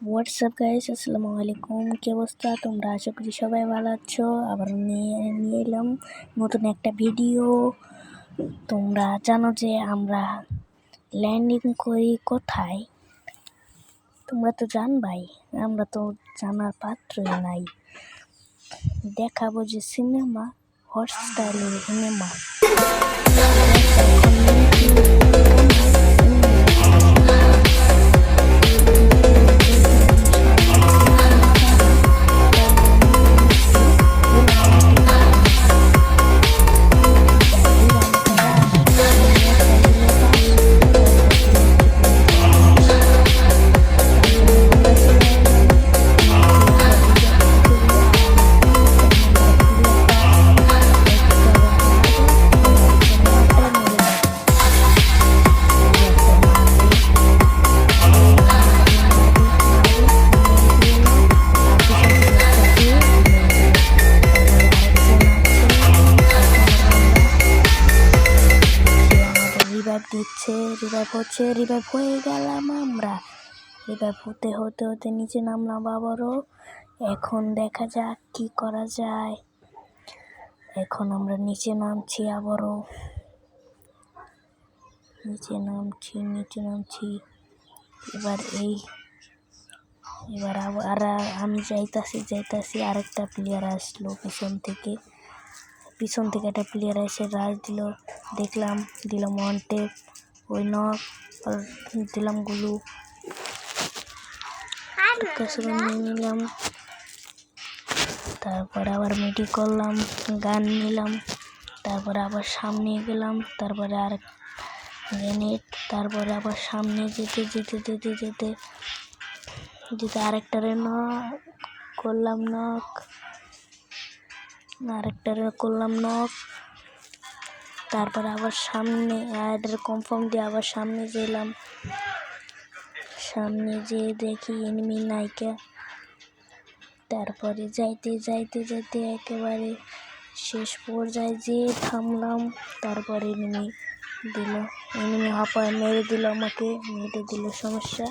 WhatsApp guys, আসসালামু আলাইকুম। কি অবস্থা তোমরা? আশা করি সবাই ভালো আছো। আবার নিয়ে এলাম নতুন একটা ভিডিও। তোমরা জানো যে আমরা ল্যান্ডিং করি কোথায়? তোমরা তো জানবাই, আমরা তো জানার পাত্রই নাই। দেখাবো যে সিনেমা, হট স্টাইলের সিনেমা। দিচ্ছে রিভাইভ হয়ে গেলাম আমরা। রিভাইভ হতে হতে নিচে নামলাম আবারও। এখন দেখা যাক কি করা যায়। এখন আমরা নিচে নামছি আবারও, নিচে নামছি। এবার আবার আমি যাইতাছি আরেকটা প্লেয়ার আসলো পিছন থেকে একটা প্লেয়ার এসে রাশ দিলাম ওয়ান টেপ, ওই নক, আর দিলাম গুলু, নিয়ে নিলাম। তারপর আবার মিটি করলাম, গান নিলাম। তারপরে আবার সামনে গেলাম, তারপরে আর গ্রেনেড। তারপরে আবার সামনে যেতে আরেকটারে করলাম নক। তারপরে আবার সামনে কনফার্ম দিয়ে আবার সামনে গেলাম। সামনে যেয়ে দেখি এনিমি নাইকা। তারপরে যাইতে একেবারে শেষ পর্যায়ে যেয়ে থামলাম। তারপরে এনিমি হাঁপায় মেরে দিল আমাকে, সমস্যা।